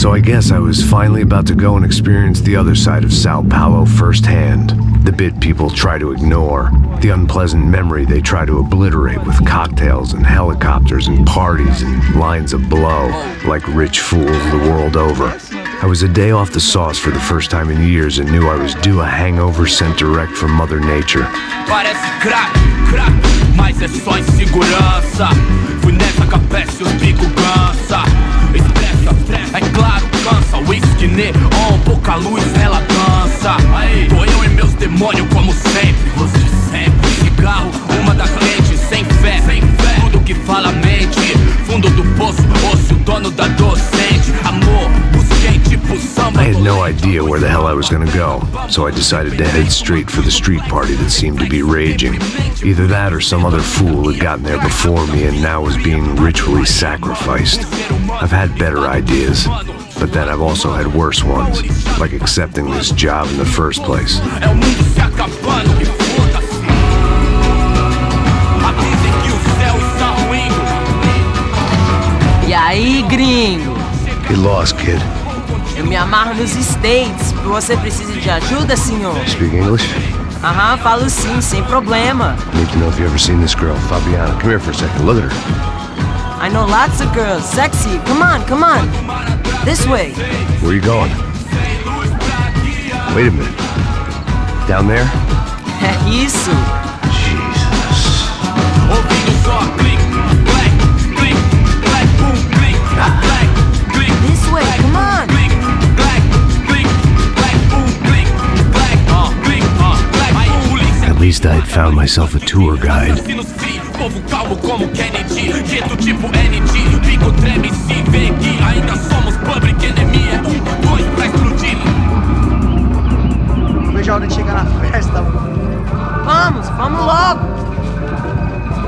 So I guess I was finally about to go and experience the other side of Sao Paulo firsthand. The bit people try to ignore, the unpleasant memory they try to obliterate with cocktails and helicopters and parties and lines of blow, like rich fools the world over. I was a day off the sauce for the first time in years and knew I was due a hangover sent direct from Mother Nature. Parece crack, mas é só insegurança. Fui nessa capeste, o bico cansa. Estressa, é claro, cansa. Whisky, neon, pouca luz, ela dança. Tô eu e meus demônios como sempre. Os de sempre, cigarro, uma da frente. Sem fé, tudo que fala mente. Fundo do poço, osso, dono da docente. Amor, busquei tipo samba. I had no idea where the hell I was gonna go, so I decided to head straight for the street party that seemed to be raging. Either that or some other fool had gotten there before me and now was being ritually sacrificed. I've had better ideas, but then I've also had worse ones, like accepting this job in the first place. E aí, gringo? Get lost, kid. Eu me amarro nos States. Você precisa de ajuda, senhor? Speak English? Aham, falo sim, sem problema. Need to know if you've ever seen this girl, Fabiani. Come here for a second. Look at her. I know lots of girls. Sexy. Come on, come on. This way. Where are you going? Wait a minute. Down there? É isso. Jesus. This way, come on. At least I had found myself a tour guide. Povo calmo como Kennedy, jeito tipo ND. Pico treme se vê que ainda somos public enemy. É 1, 2 pra explodir. Veja a hora de chegar na festa. Vamos logo.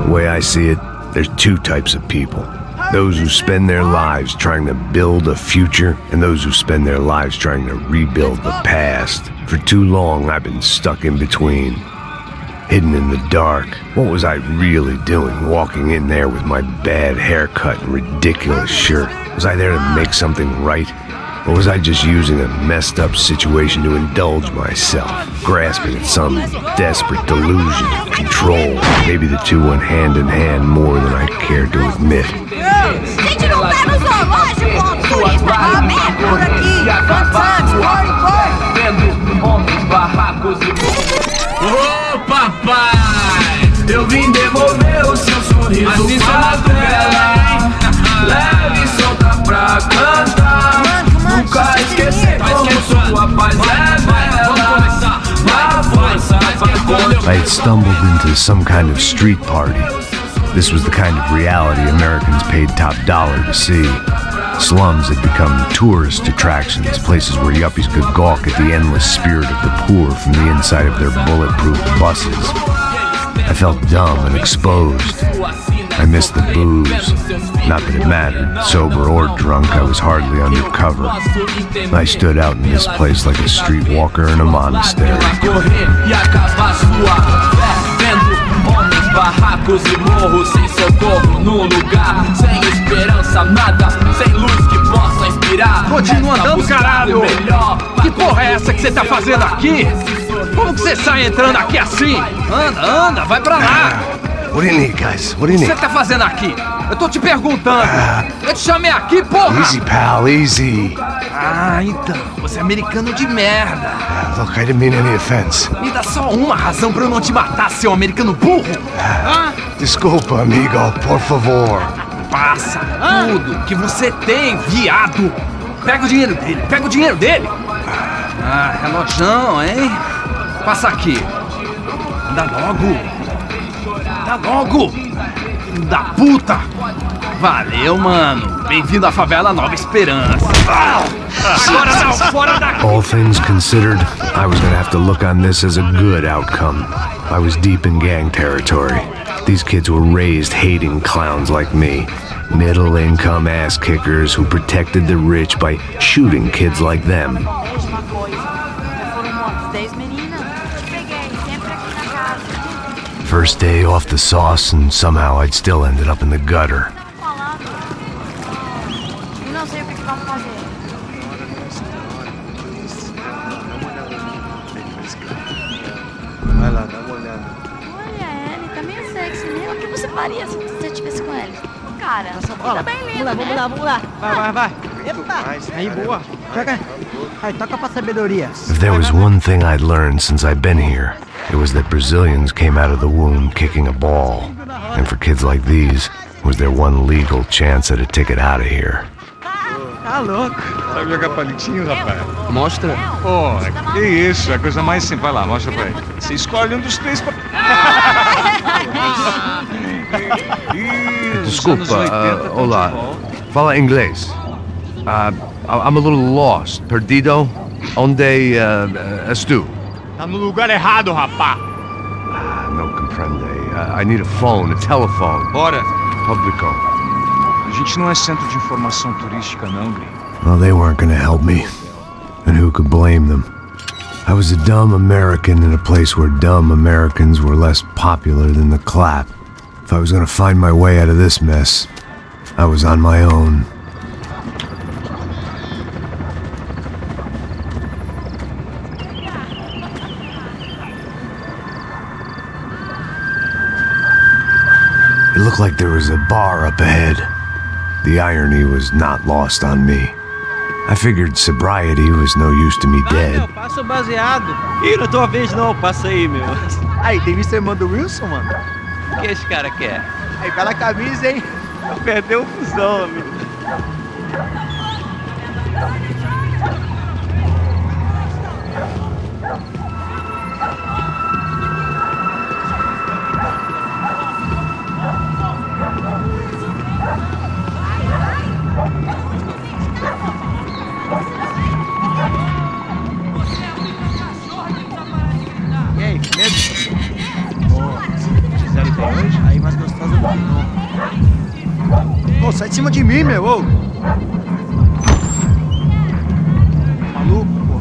The way I see it, there's two types of people. Those who spend their lives trying to build a future, and those who spend their lives trying to rebuild the past. For too long, I've been stuck in between. Hidden in the dark. What was I really doing walking in there with my bad haircut and ridiculous shirt? Was I there to make something right? Or was I just using a messed up situation to indulge myself, grasping at some desperate delusion of control? Maybe the two went hand in hand more than I cared to admit. Gente, não tá no zoológico, ó, turista de merda por aqui. Corre. Vendo homens, barracos e... Ô papai, eu vim devolver o seu sorriso. Assim favela, leve e solta pra cantar. Nunca esquecer como sua paz é bela. Na força I had stumbled into some kind of street party. This was the kind of reality Americans paid top dollar to see. Slums had become tourist attractions, places where yuppies could gawk at the endless spirit of the poor from the inside of their bulletproof buses. I felt dumb and exposed. I missed the booze. Not that it mattered, sober or drunk, I was hardly undercover. I stood out in this place like a streetwalker in a monastery. Barracos e morros sem socorro no lugar, sem esperança, nada, sem luz que possa inspirar. Continua andando, caralho! Que porra é essa que você tá fazendo aqui? Como que você sai entrando aqui assim? Anda, vai pra lá! What do you need, guys? What do you O que need? você tá fazendo aqui? Eu tô te perguntando! Eu te chamei aqui, porra! Easy, pal, easy. Ah, então, você é americano de merda! Look, I didn't mean any offense. Me dá só uma razão pra eu não te matar, seu americano burro! Desculpa, amigo, por favor. Passa tudo que você tem, viado! Pega o dinheiro dele! Ah, relojão, hein? Passa aqui! Anda logo! Filho da puta! Valeu, mano! Bem-vindo à favela Nova Esperança! Agora não, fora daqui! All things considered, I was gonna have to look on this as a good outcome. I was deep in gang territory. These kids were raised hating clowns like me. Middle-income ass-kickers who protected the rich by shooting kids like them. First day off the sauce, and somehow I'd still ended up in the gutter. Vai lá, dá uma olhada. Olha, ele tá meio sexy, né? O que você faria se você estivesse com ele? Cara, Bola. tá bem lindo, Vamos lá, vamos lá. Vai. Epa! Aí, boa. Joga. Aí, toca pra sabedoria. If there was one thing I'd learned since I've been here, it was that Brazilians came out of the womb kicking a ball. And for kids like these, was their one legal chance at a ticket out of here. Tá louco. Sabe jogar palitinho, rapaz? Mostra. Pô, que isso, é a coisa mais simples. Vai lá, mostra pra ele. Você escolhe um dos três pra... Desculpa, olá. Fala inglês. I'm a little lost. Perdido? Onde és tu? Tá no lugar errado, rapá. Não compreende. I need a phone, a telephone. Bora. Publico. A gente não é centro de informação turística, não, gringo. Well, they weren't gonna help me. And who could blame them? I was a dumb American in a place where dumb Americans were less popular than the clap. If I was gonna find my way out of this mess, I was on my own. It looked like there was a bar up ahead. The irony was not lost on me. I figured sobriety was no use to me dead. Passa o baseado. Ih, na tua vez não, passa aí, meu. Aí, tem visto a irmã do Wilson, mano? O que esse cara quer? Aí, bela camisa, hein? Perdeu o fusão, amigo. E aí, medo? Fizeram igual hoje? Aí, mais gostosa do que não. Ô, sai de cima de mim, meu, ô! Maluco, pô.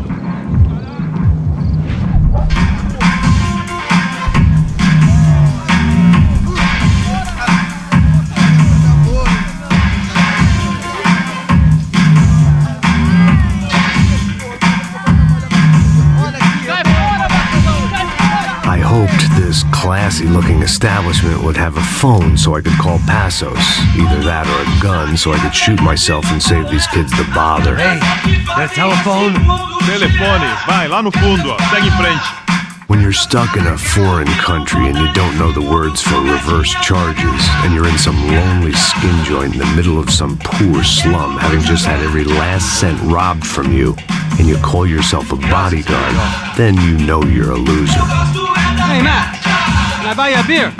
I hoped this classy-looking establishment would have a phone so I could call Passos. Either that or a gun so I could shoot myself and save these kids the bother. Hey, that telephone? Telefone, vai, lá no fundo, ó. Segue em frente. When you're stuck in a foreign country and you don't know the words for reverse charges, and you're in some lonely skin joint in the middle of some poor slum, having just had every last cent robbed from you, and you call yourself a bodyguard, then you know you're a loser. Hey, Matt. Can I buy you a beer?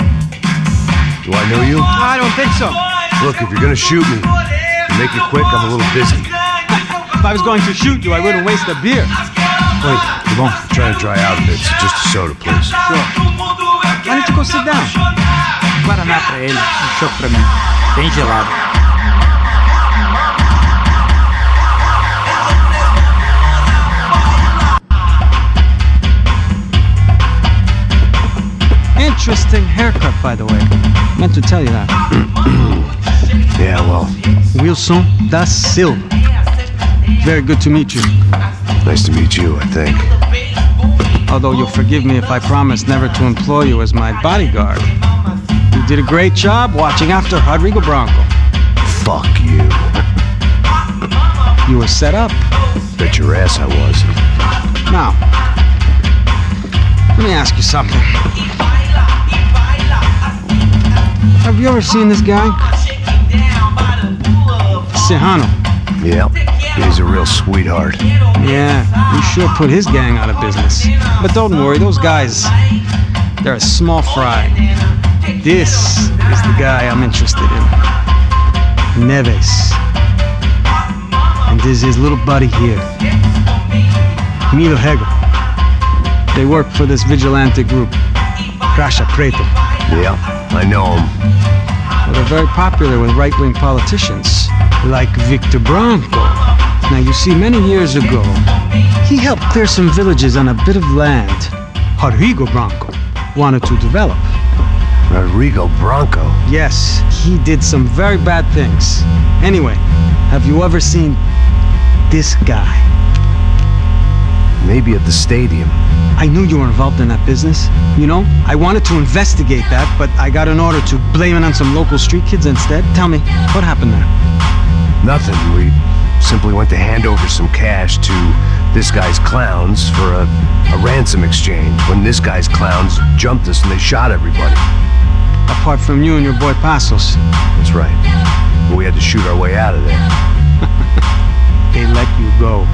Do I know you? I don't think so. Look, if you're gonna shoot me, make it quick, I'm a little busy. If I was going to shoot you, I wouldn't waste a beer. Wait, come on. I'm trying to dry out a bit, so just a soda, please. Sure. Why don't you go sit down? Guaraná pra ele, choco pra mim. Bem gelado. Interesting haircut, by the way. Meant to tell you that. Yeah, well, Wilson da Silva. Very good to meet you. nice to meet you, I think. Although you'll forgive me if I promise never to employ you as my bodyguard. You did a great job watching after Rodrigo Branco. Fuck you. You were set up. Bet your ass I was. Now, let me ask you something. Have you ever seen this guy? Serrano. Yep, he's a real sweetheart. Yeah, you sure put his gang out of business. But don't worry, those guys, they're a small fry. This is the guy I'm interested in. Neves. And this is his little buddy here. Milo Hegel. They work for this vigilante group, Crasha Preto. Yeah, I know him. Well, they're very popular with right-wing politicians, like Victor Branco. Now, you see, many years ago, he helped clear some villages on a bit of land Rodrigo Branco wanted to develop. Rodrigo Branco? Yes, he did some very bad things. Anyway, have you ever seen this guy? Maybe at the stadium. I knew you were involved in that business. You know, I wanted to investigate that, but I got an order to blame it on some local street kids instead. Tell me, what happened there? Nothing. We simply went to hand over some cash to this guy's clowns for a ransom exchange when this guy's clowns jumped us and they shot everybody. Apart from you and your boy Passos. That's right. But we had to shoot our way out of there. They let you go.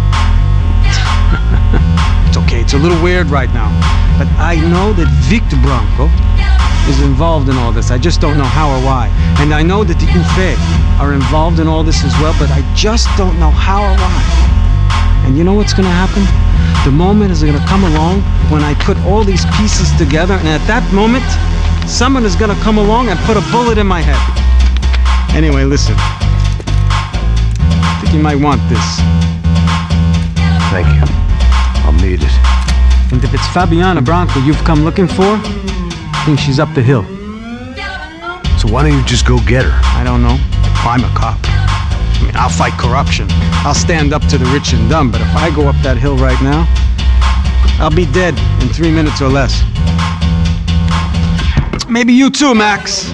It's okay, it's a little weird right now. But I know that Victor Branco is involved in all this. I just don't know how or why. And I know that the Ufe are involved in all this as well, but I just don't know how or why. And you know what's gonna happen? The moment is gonna come along when I put all these pieces together, and at that moment, someone is gonna come along and put a bullet in my head. Anyway, listen. I think you might want this. Thank you. I'll need it. And if it's Fabiana Branco you've come looking for, I think she's up the hill. So why don't you just go get her? I don't know. I'm a cop. I mean, I'll fight corruption. I'll stand up to the rich and dumb, but if I go up that hill right now, I'll be dead in 3 minutes or less. Maybe you too, Max.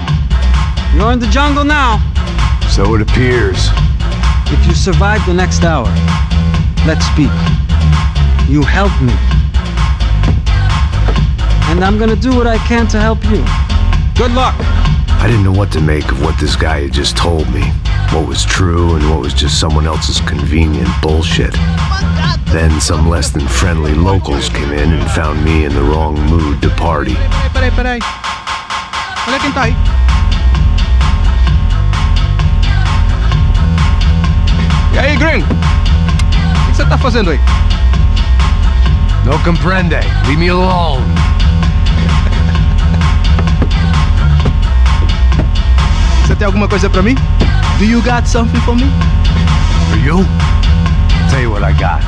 You're in the jungle now. So it appears. If you survive the next hour, let's speak. You help me. And I'm gonna do what I can to help you. Good luck. I didn't know what to make of what this guy had just told me. What was true and what was just someone else's convenient bullshit. Then some less than friendly locals came in and found me in the wrong mood to party. Peraí. Olha quem tá aí. E aí, gringo? O que você tá fazendo aí? No comprende. Leave me alone. Você tem alguma coisa pra mim? Do you got something for me? For you? Tell you what I got.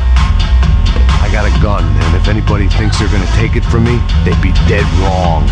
I got a gun, and if anybody thinks they're gonna take it from me, they'd be dead wrong.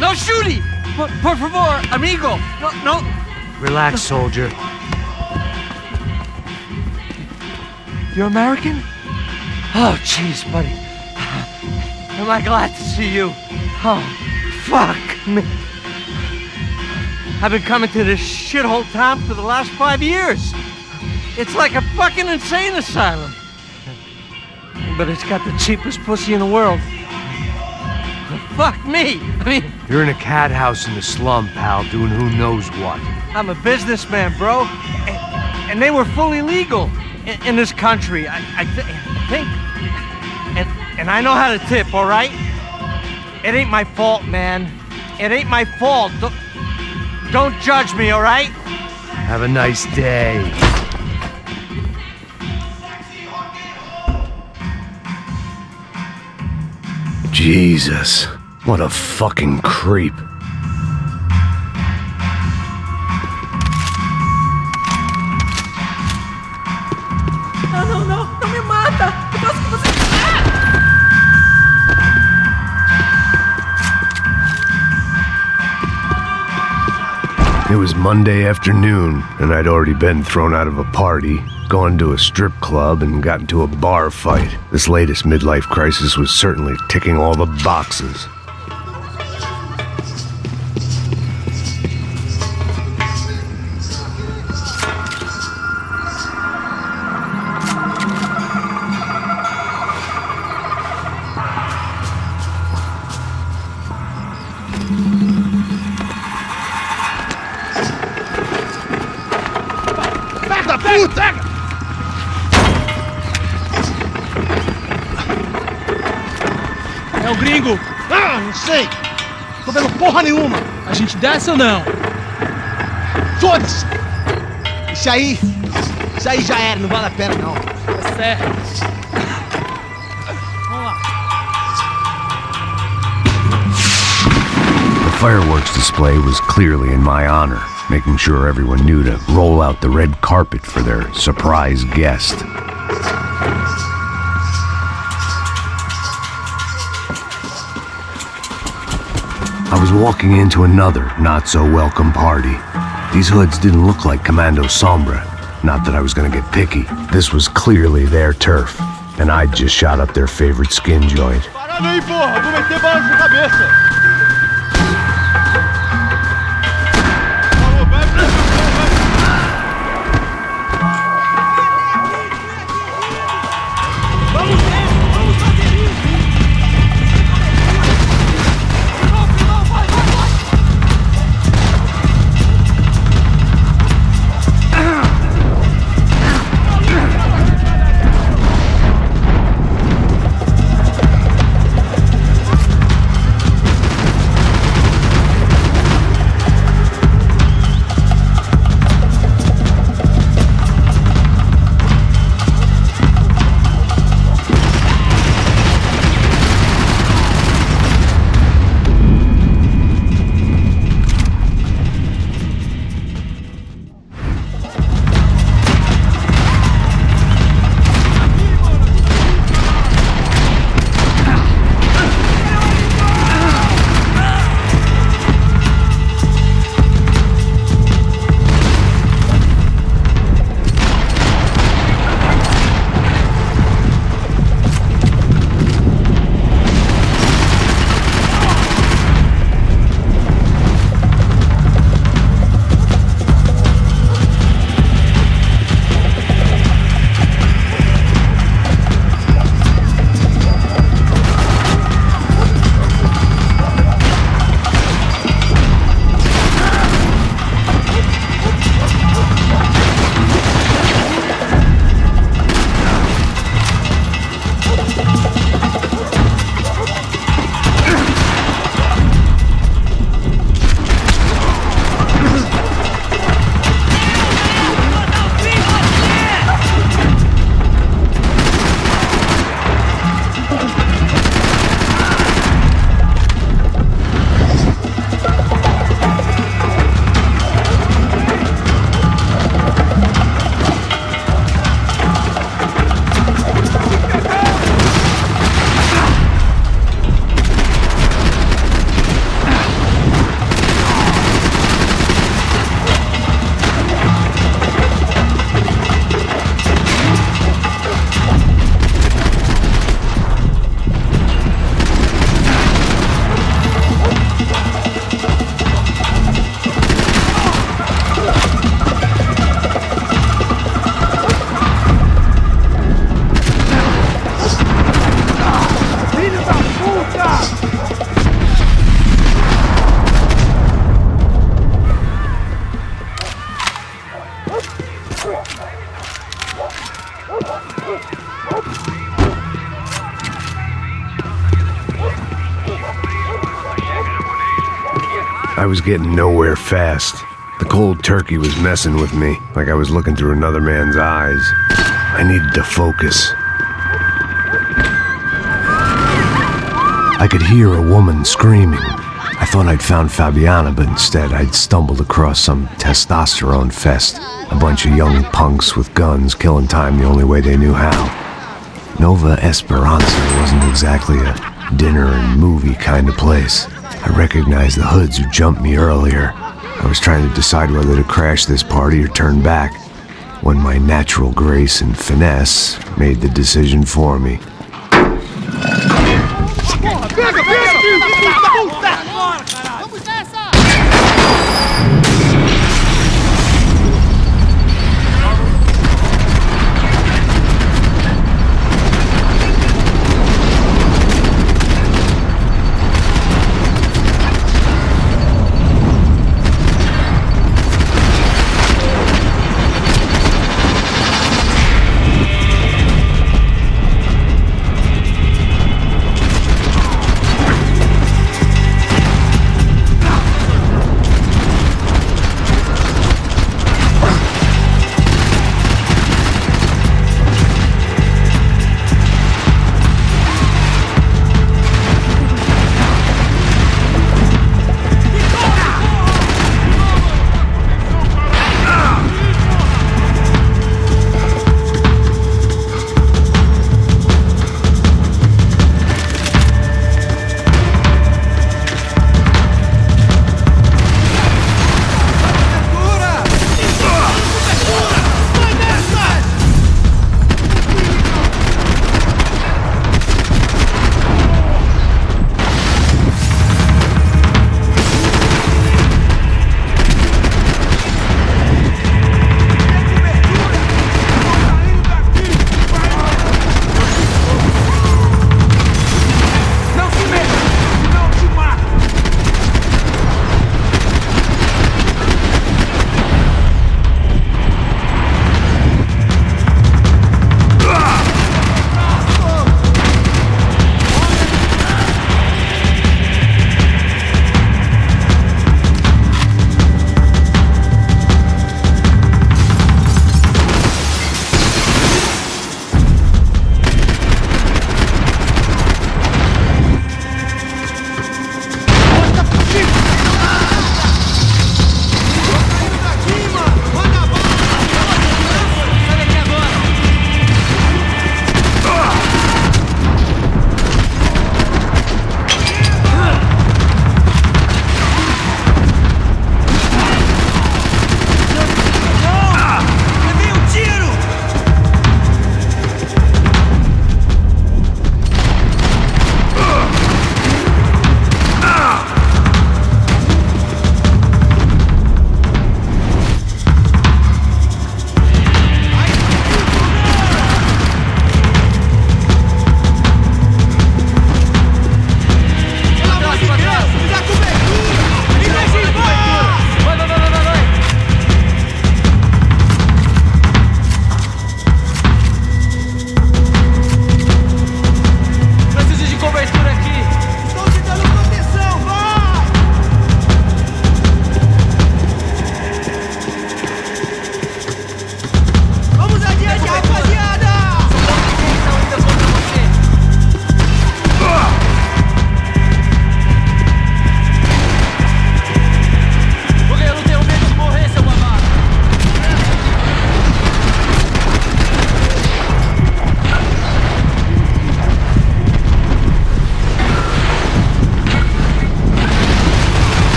No shooting! Por favor, amigo! No. Relax, soldier. You're American? Oh, jeez, buddy. Am I glad to see you? Oh, fuck me. I've been coming to this shithole town for the last 5 years. It's like a fucking insane asylum. But it's got the cheapest pussy in the world. Fuck me. I mean, You're in a cat house in the slum, pal, doing who knows what. I'm a businessman, bro. And they were fully legal in this country. I think. And I know how to tip, all right? It ain't my fault, man. It ain't my fault. Don't judge me, all right? Have a nice day. Jesus. What a fucking creep. Não, não me mata! Eu gosto que você... It was Monday afternoon, and I'd already been thrown out of a party, gone to a strip club, and got into a bar fight. This latest midlife crisis was certainly ticking all the boxes. É o gringo! Ah, não sei! Tô vendo porra nenhuma! A gente desce ou não? Foda-se! Isso aí já era, não vale a pena não. Tá certo. Vamos lá. The fireworks display was clearly in my honor, making sure everyone knew to roll out the red carpet for their surprise guest. I was walking into another not-so-welcome party. These hoods didn't look like Commando Sombra. Not that I was gonna get picky. This was clearly their turf, and I'd just shot up their favorite skin joint. Parada aí, porra! Vou meter bala na sua cabeça! I was getting nowhere fast. The cold turkey was messing with me, like I was looking through another man's eyes. I needed to focus. I could hear a woman screaming. I thought I'd found Fabiana, but instead I'd stumbled across some testosterone fest. A bunch of young punks with guns killing time the only way they knew how. Nova Esperanza wasn't exactly a dinner and movie kind of place. I recognized the hoods who jumped me earlier. I was trying to decide whether to crash this party or turn back, when my natural grace and finesse made the decision for me.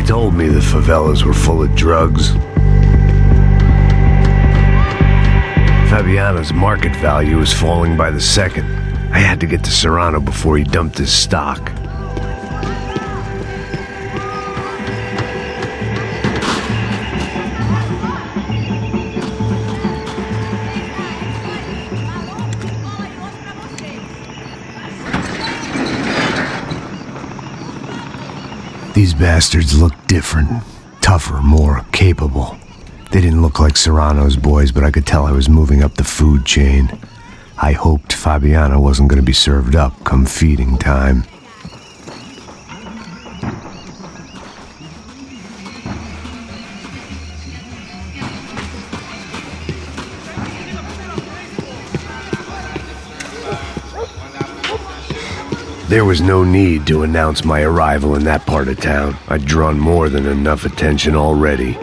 told me the favelas were full of drugs. Fabiano's market value was falling by the second. I had to get to Serrano before he dumped his stock. These bastards looked different, tougher, more capable. They didn't look like Serrano's boys, but I could tell I was moving up the food chain. I hoped Fabiano wasn't going to be served up come feeding time. There was no need to announce my arrival in that part of town. I'd drawn more than enough attention already.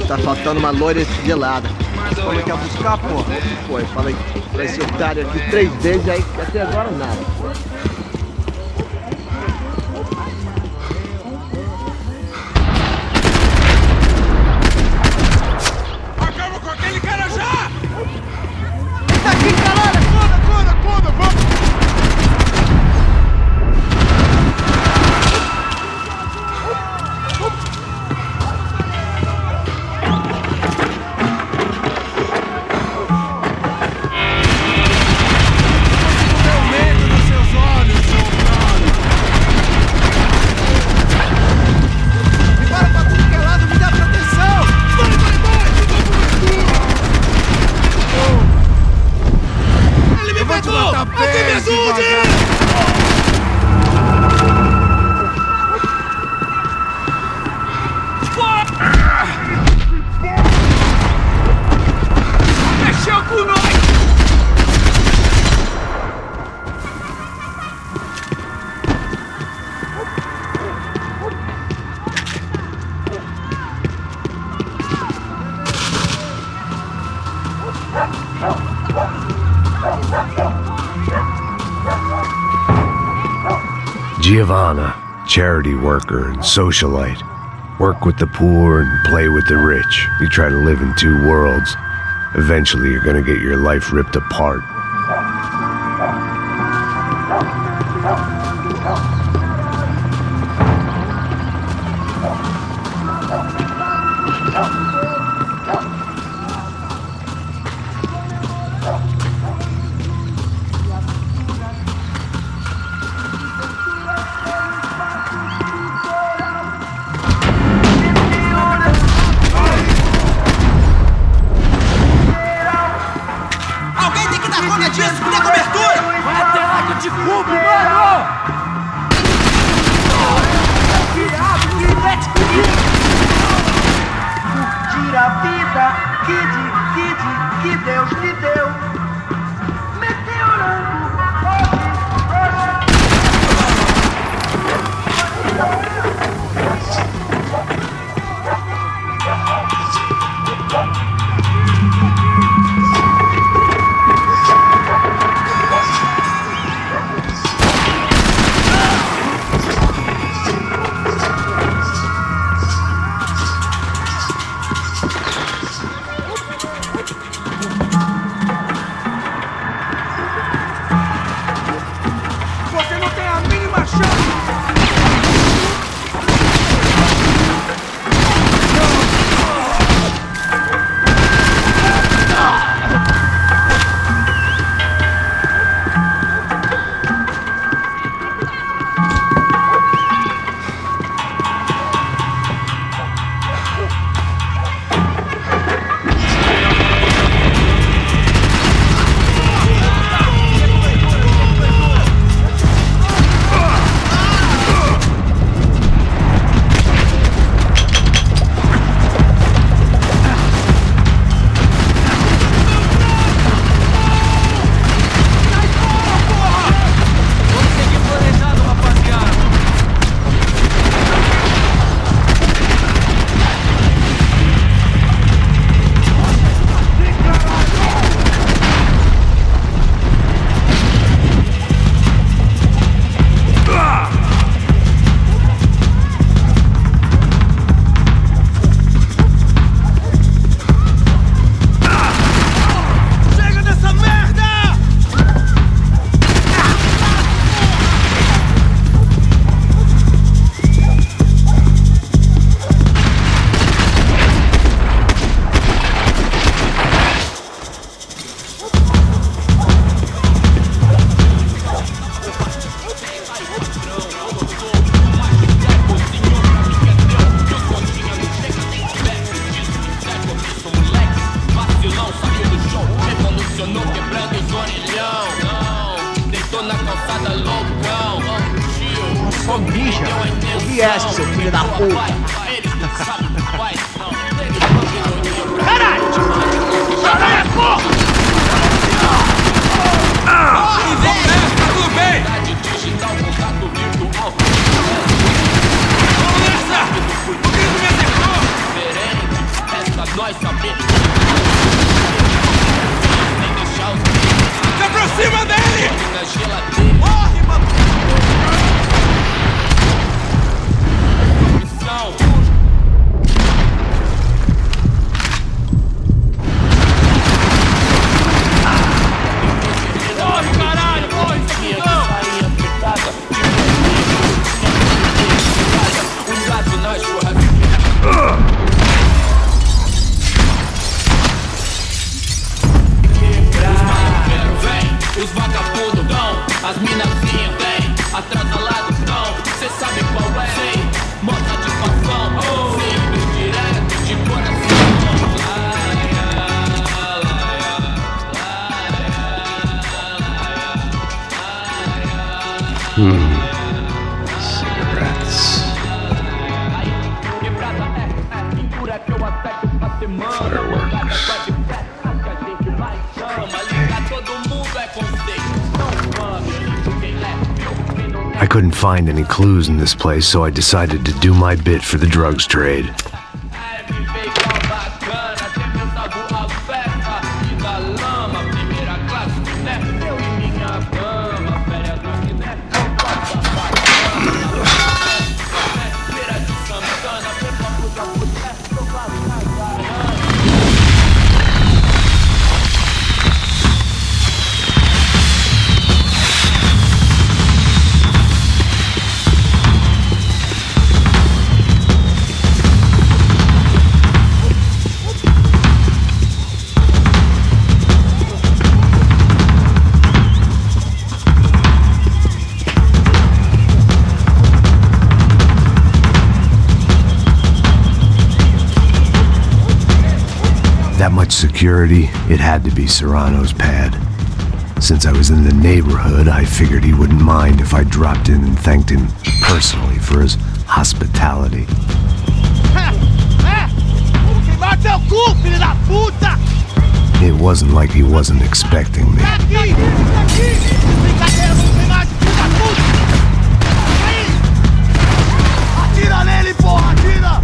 Tá faltando uma loira gelada. Como quer buscar, pô? Pô, eu falei pra esse otário aqui 3 vezes, aí até agora nada. Acaba com aquele cara já! Tá aqui, caralho! Acorda, vamos! Giovanna, charity worker and socialite. Work with the poor and play with the rich. You try to live in 2 worlds. Eventually you're gonna get your life ripped apart. só mija. O viés, seu filho da puta. Caralho! Caralho, porra! Corre, velho! Tudo bem! Vamos nessa! O gringo me acertou! Nós sabemos. Se aproxima dele! Morre, mano! Morre, caralho! Morre, os vagabundos vão, as minazinhas vêm, atrasalados não, cê sabe qual é, sim, mostra de passão, simples, direto, de coração. Cigarettes. Fireworks. I couldn't find any clues in this place, so I decided to do my bit for the drugs trade. That much security, it had to be Serrano's pad. Since I was in the neighborhood, I figured he wouldn't mind if I dropped in and thanked him personally for his hospitality. It wasn't like he wasn't expecting me. Atira nele, porra, atira!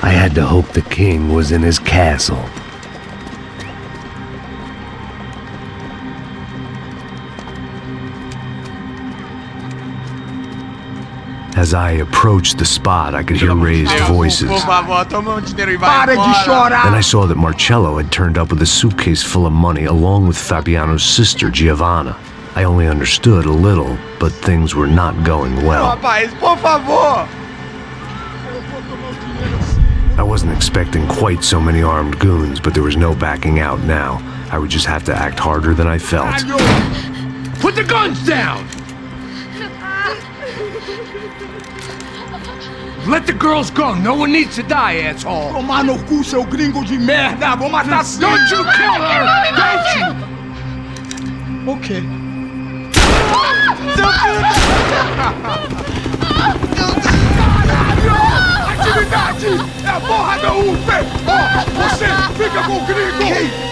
I had to hope the king was in his castle. As I approached the spot, I could hear raised voices. Por favor, toma dinheiro e vai Para de chorar! Then I saw that Marcello had turned up with a suitcase full of money along with Fabiano's sister, Giovanna. I only understood a little, but things were not going well. Rapaz, por favor! I wasn't expecting quite so many armed goons, but there was no backing out now. I would just have to act harder than I felt. Put the guns down! Let the girls go. No one needs to die, asshole. Tomar no cu, seu gringo de merda! Vou matar sim! Don't you kill her! Don't you? Ok. Atividade! É a porra da UP! Você fica com o gringo!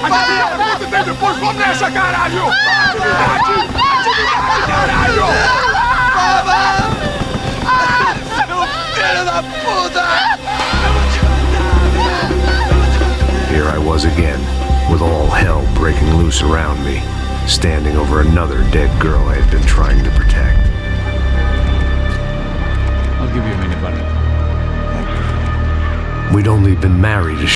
A gente conta tem depois, vamos nessa, caralho! Atividade! Atividade, caralho! Filho da puta! Here I was again, with all hell breaking loose around me, standing over another dead girl I had been trying to protect. I'll give you a minute, buddy. We'd only been married a